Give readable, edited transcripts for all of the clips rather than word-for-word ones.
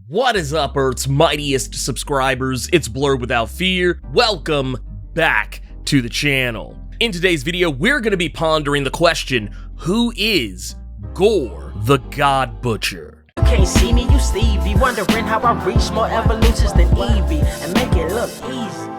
What is up, Earth's mightiest subscribers? It's Blurred Without Fear. Welcome back to the channel. In today's video, we're going to be pondering the question, who is Gorr, the God Butcher? You can't see me, you Stevie, wondering how I reach more evolutions than Evie, and make it look easy.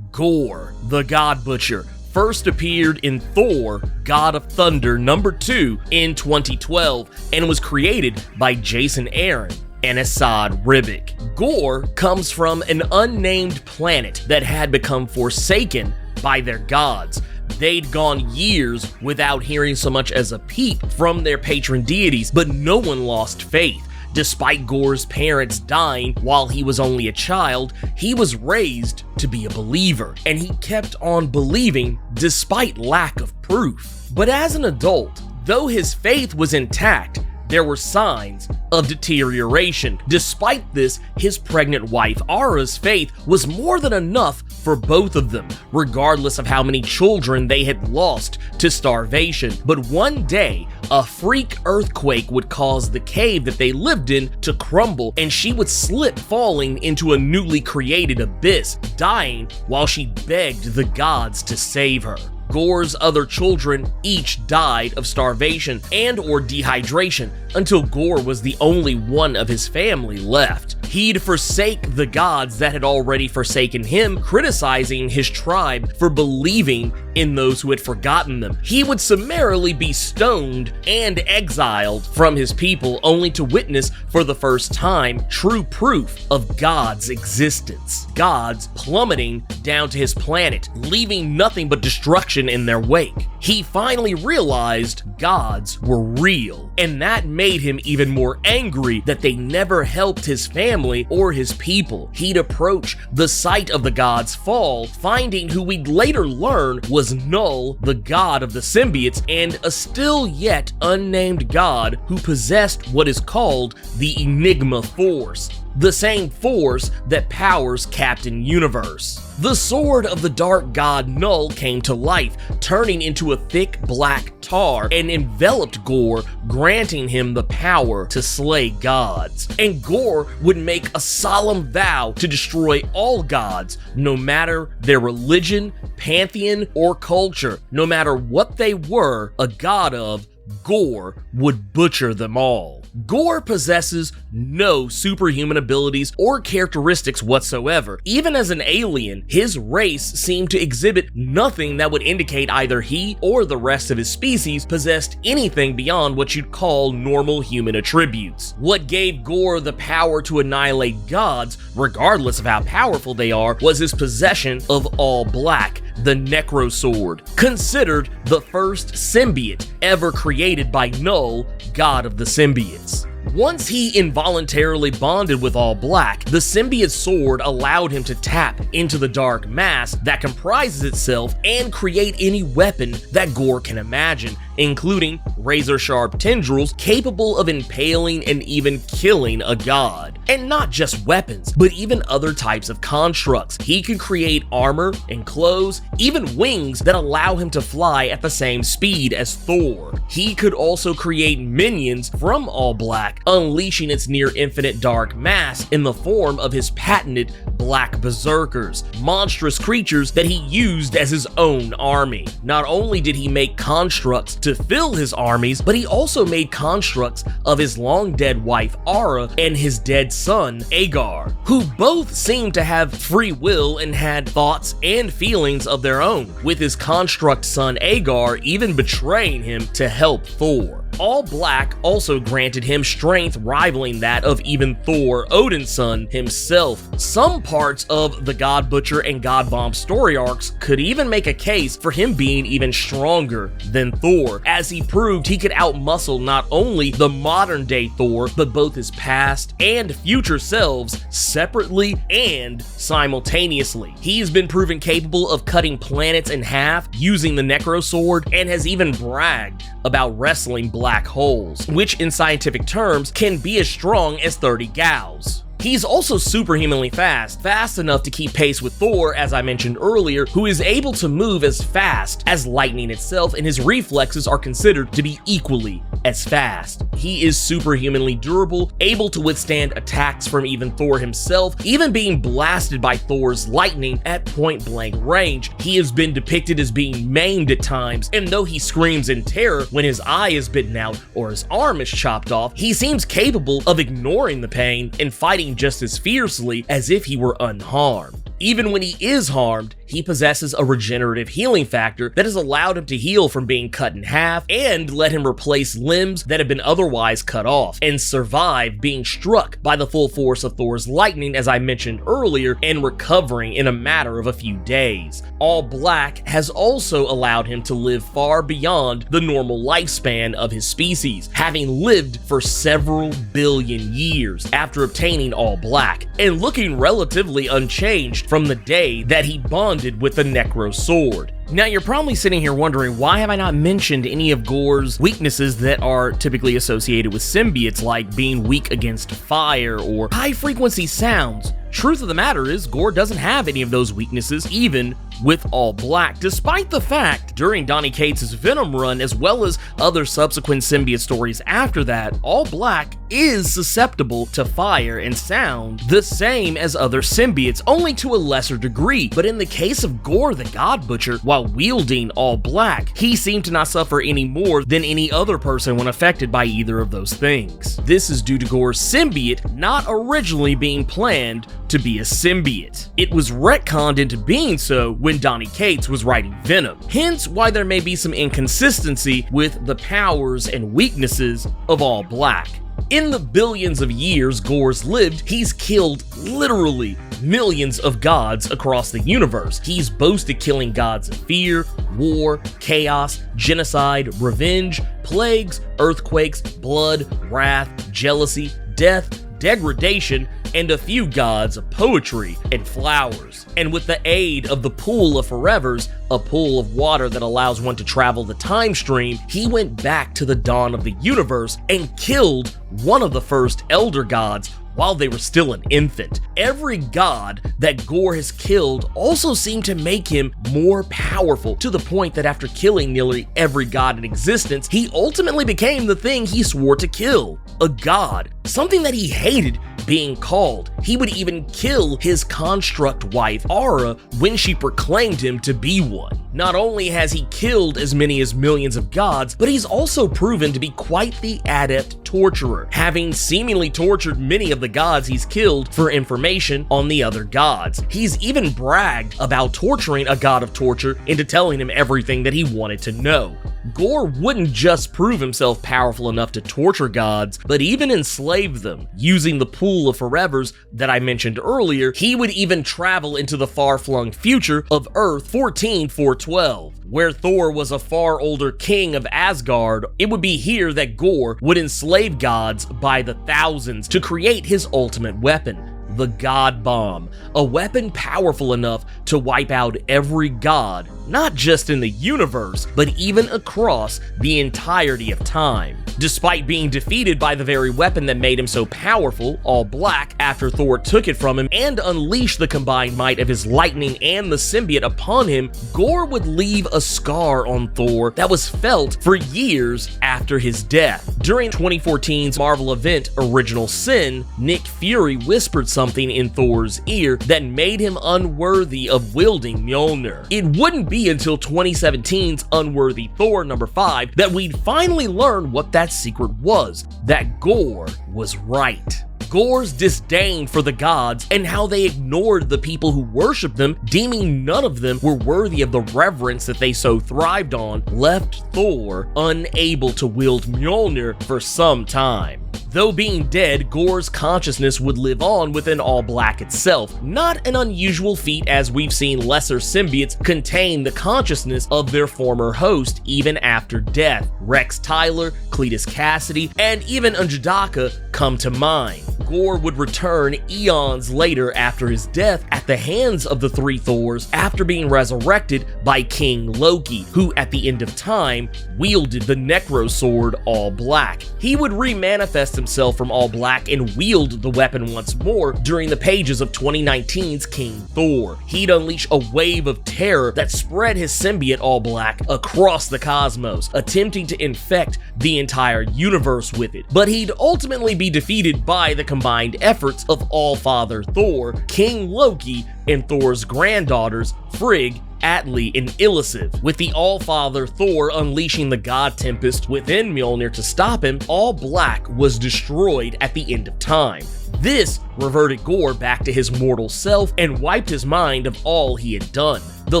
Gorr, the God Butcher, first appeared in Thor, God of Thunder #2 in 2012, and was created by Jason Aaron and Assad Ribic. Gorr comes from an unnamed planet that had become forsaken by their gods. They'd gone years without hearing so much as a peep from their patron deities, but no one lost faith. Despite Gorr's parents dying while he was only a child, he was raised to be a believer, and he kept on believing despite lack of proof. But as an adult, though his faith was intact, there were signs of deterioration. Despite this, his pregnant wife Ara's faith was more than enough for both of them, regardless of how many children they had lost to starvation. But one day, a freak earthquake would cause the cave that they lived in to crumble, and she would slip, falling into a newly created abyss, dying while she begged the gods to save her. Gorr's other children each died of starvation and or dehydration until Gorr was the only one of his family left. He'd forsake the gods that had already forsaken him, criticizing his tribe for believing in those who had forgotten them. He would summarily be stoned and exiled from his people, only to witness for the first time true proof of God's existence. Gods plummeting down to his planet, leaving nothing but destruction in their wake. He finally realized gods were real, and that made him even more angry that they never helped his family or his people. He'd approach the site of the gods' fall, finding who we'd later learn was Null, the god of the symbiotes, and a still yet unnamed god who possessed what is called the Enigma Force, the same force that powers Captain Universe. The sword of the dark god Null came to life, turning into a thick black tar, and enveloped Gorr, granting him the power to slay gods. And Gorr would make a solemn vow to destroy all gods, no matter their religion, pantheon, or culture. No matter what they were a god of, Gorr would butcher them all. Gorr possesses no superhuman abilities or characteristics whatsoever. Even as an alien, his race seemed to exhibit nothing that would indicate either he or the rest of his species possessed anything beyond what you'd call normal human attributes. What gave Gorr the power to annihilate gods, regardless of how powerful they are, was his possession of all black, the Necrosword, considered the first symbiote ever created by Null, god of the symbiotes. Once he involuntarily bonded with All Black, the symbiote sword allowed him to tap into the dark mass that comprises itself and create any weapon that Gorr can imagine, including razor-sharp tendrils capable of impaling and even killing a god. And not just weapons, but even other types of constructs. He can create armor and clothes, even wings that allow him to fly at the same speed as Thor. He could also create minions from All Black, unleashing its near-infinite dark mass in the form of his patented Black Berserkers, monstrous creatures that he used as his own army. Not only did he make constructs to fill his armies, but he also made constructs of his long-dead wife Ara and his dead son Agar, who both seemed to have free will and had thoughts and feelings of their own, with his construct son Agar even betraying him to help Thor. All Black also granted him strength rivaling that of even Thor, Odin's son, himself. Some parts of the God Butcher and God Bomb story arcs could even make a case for him being even stronger than Thor, as he proved he could outmuscle not only the modern day Thor, but both his past and future selves separately and simultaneously. He's been proven capable of cutting planets in half using the Necrosword, and has even bragged about wrestling black holes, which in scientific terms can be as strong as 30 gauss. He's also superhumanly fast enough to keep pace with Thor, as I mentioned earlier, who is able to move as fast as lightning itself, and his reflexes are considered to be equally as fast. He is superhumanly durable, able to withstand attacks from even Thor himself, even being blasted by Thor's lightning at point-blank range. He has been depicted as being maimed at times, and though he screams in terror when his eye is bitten out or his arm is chopped off, he seems capable of ignoring the pain and fighting just as fiercely as if he were unharmed. Even when he is harmed, he possesses a regenerative healing factor that has allowed him to heal from being cut in half and let him replace limbs that have been otherwise cut off, and survive being struck by the full force of Thor's lightning, as I mentioned earlier, and recovering in a matter of a few days. All Black has also allowed him to live far beyond the normal lifespan of his species, having lived for several billion years after obtaining All Black, and looking relatively unchanged from the day that he bonded with the Necrosword. Now, you're probably sitting here wondering, why have I not mentioned any of Gorr's weaknesses that are typically associated with symbiotes, like being weak against fire or high-frequency sounds? Truth of the matter is, Gorr doesn't have any of those weaknesses, even with All Black, despite the fact during Donny Cates' Venom run, as well as other subsequent symbiote stories after that, All Black is susceptible to fire and sound the same as other symbiotes, only to a lesser degree. But in the case of Gorr the God Butcher, while wielding All Black, he seemed to not suffer any more than any other person when affected by either of those things. This is due to Gorr's symbiote not originally being planned to be a symbiote. It was retconned into being so when Donny Cates was writing Venom, hence why there may be some inconsistency with the powers and weaknesses of All Black. In the billions of years Gorr's lived, he's killed literally millions of gods across the universe. He's boasted killing gods of fear, war, chaos, genocide, revenge, plagues, earthquakes, blood, wrath, jealousy, death, degradation, and a few gods of poetry and flowers. And with the aid of the Pool of Forevers, a pool of water that allows one to travel the time stream, he went back to the dawn of the universe and killed one of the first elder gods while they were still an infant. Every god that Gorr has killed also seemed to make him more powerful, to the point that after killing nearly every god in existence, he ultimately became the thing he swore to kill: a god, something that he hated being called. He would even kill his construct wife, Aura, when she proclaimed him to be one. Not only has he killed as many as millions of gods, but he's also proven to be quite the adept torturer, having seemingly tortured many of the gods he's killed for information on the other gods. He's even bragged about torturing a god of torture into telling him everything that he wanted to know. Gorr wouldn't just prove himself powerful enough to torture gods, but even enslave them. Using the Pool of Forevers that I mentioned earlier, he would even travel into the far-flung future of Earth 14412, where Thor was a far older king of Asgard. It would be here that Gorr would enslave gods by the thousands to create his ultimate weapon, the God Bomb, a weapon powerful enough to wipe out every god, not just in the universe, but even across the entirety of time. Despite being defeated by the very weapon that made him so powerful, All Black, after Thor took it from him and unleashed the combined might of his lightning and the symbiote upon him, Gorr would leave a scar on Thor that was felt for years after his death. During 2014's Marvel event Original Sin, Nick Fury whispered something in Thor's ear that made him unworthy of wielding Mjolnir. It wouldn't be until 2017's Unworthy Thor #5 that we'd finally learn what that secret was, that Gorr was right. Gorr's disdain for the gods and how they ignored the people who worshiped them, deeming none of them were worthy of the reverence that they so thrived on, left Thor unable to wield Mjolnir for some time. Though being dead, Gorr's consciousness would live on within All Black itself, not an unusual feat, as we've seen lesser symbiotes contain the consciousness of their former host even after death. Rex Tyler, Cletus Cassidy, and even Anjadaka come to mind. Gorr would return eons later after his death at the hands of the three Thors after being resurrected by King Loki, who at the end of time wielded the Necrosword All Black. He would remanifest himself from All Black and wield the weapon once more during the pages of 2019's King Thor. He'd unleash a wave of terror that spread his symbiote All Black across the cosmos, attempting to infect the entire universe with it. But he'd ultimately be defeated by the combined efforts of All-Father Thor, King Loki, and Thor's granddaughters, Frigg, Atli, and Illusive. With the All-Father Thor unleashing the God Tempest within Mjolnir to stop him, All Black was destroyed at the end of time. This reverted Gorr back to his mortal self and wiped his mind of all he had done. The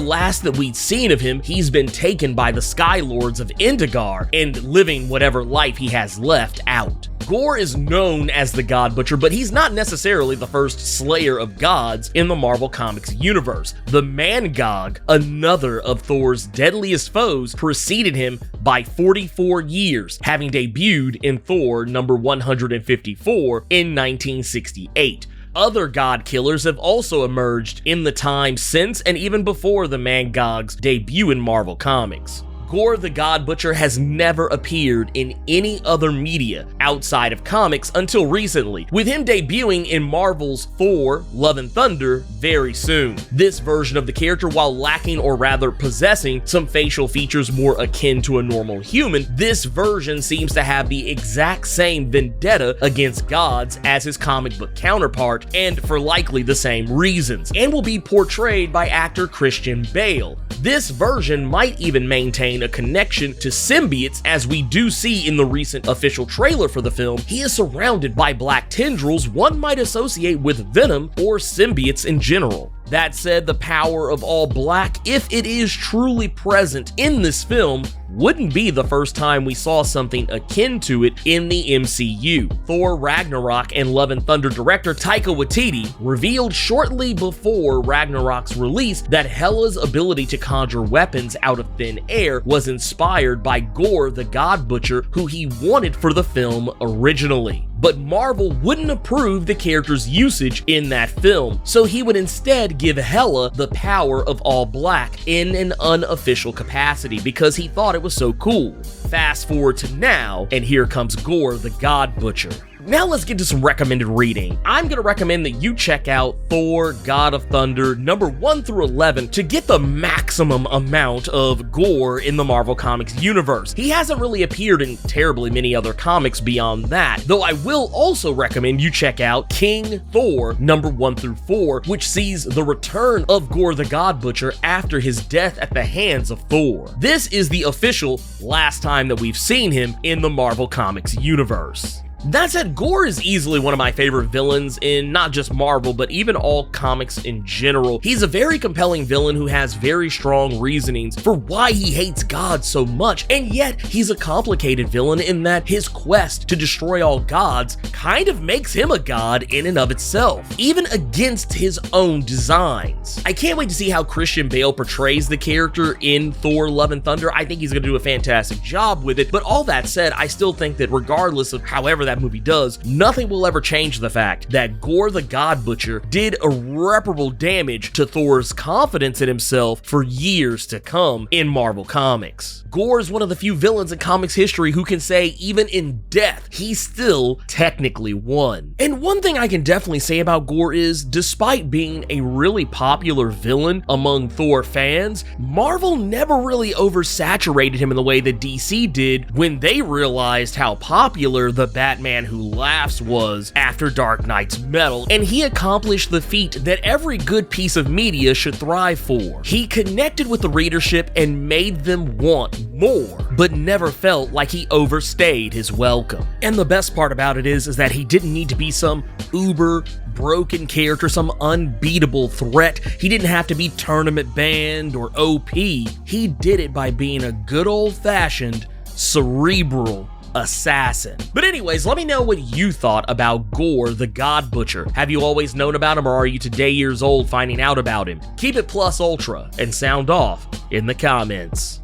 last that we'd seen of him, he's been taken by the Sky Lords of Indigar and living whatever life he has left out. Gorr is known as the God Butcher, but he's not necessarily the first slayer of gods in the Marvel Comics universe. The Mangog, another of Thor's deadliest foes, preceded him by 44 years, having debuted in Thor number 154 in 1968. Other god killers have also emerged in the time since and even before the Mangog's debut in Marvel Comics. Gorr the God Butcher has never appeared in any other media outside of comics until recently, with him debuting in Marvel's Thor: Love and Thunder very soon. This version of the character, while lacking or rather possessing some facial features more akin to a normal human, this version seems to have the exact same vendetta against gods as his comic book counterpart, and for likely the same reasons, and will be portrayed by actor Christian Bale. This version might even maintain a connection to symbiotes, as we do see in the recent official trailer for the film. He is surrounded by black tendrils one might associate with Venom or symbiotes in general. That said, the power of All Black, if it is truly present in this film, wouldn't be the first time we saw something akin to it in the MCU. Thor Ragnarok and Love and Thunder director Taika Waititi revealed shortly before Ragnarok's release that Hela's ability to conjure weapons out of thin air was inspired by Gorr the God Butcher, who he wanted for the film originally. But Marvel wouldn't approve the character's usage in that film, so he would instead give Hela the power of All Black in an unofficial capacity because he thought it was so cool. Fast forward to now, and here comes Gorr the God Butcher. Now let's get to some recommended reading. I'm going to recommend that you check out Thor: God of Thunder number 1 through 11 to get the maximum amount of Gorr in the Marvel Comics universe. He hasn't really appeared in terribly many other comics beyond that, though I will also recommend you check out King Thor number 1 through 4, which sees the return of Gorr the God Butcher after his death at the hands of Thor. This is the official last time that we've seen him in the Marvel Comics universe. That said, Gorr is easily one of my favorite villains in not just Marvel, but even all comics in general. He's a very compelling villain who has very strong reasonings for why he hates gods so much, and yet he's a complicated villain in that his quest to destroy all gods kind of makes him a god in and of itself, even against his own designs. I can't wait to see how Christian Bale portrays the character in Thor: Love and Thunder. I think he's going to do a fantastic job with it, but all that said, I still think that regardless of however that movie does, nothing will ever change the fact that Gorr the God Butcher did irreparable damage to Thor's confidence in himself for years to come in Marvel Comics. Gorr is one of the few villains in comics history who can say, even in death, he still technically won. And one thing I can definitely say about Gorr is, despite being a really popular villain among Thor fans, Marvel never really oversaturated him in the way that DC did when they realized how popular the Batman Who Laughs was after Dark Knight's Metal, and he accomplished the feat that every good piece of media should thrive for. He connected with the readership and made them want more, but never felt like he overstayed his welcome. And the best part about it is that he didn't need to be some uber broken character, some unbeatable threat. He didn't have to be tournament banned or OP. He did it by being a good old-fashioned, cerebral assassin. But anyways, let me know what you thought about Gorr the God Butcher. Have you always known about him, or are you today years old finding out about him? Keep it plus ultra and sound off in the comments.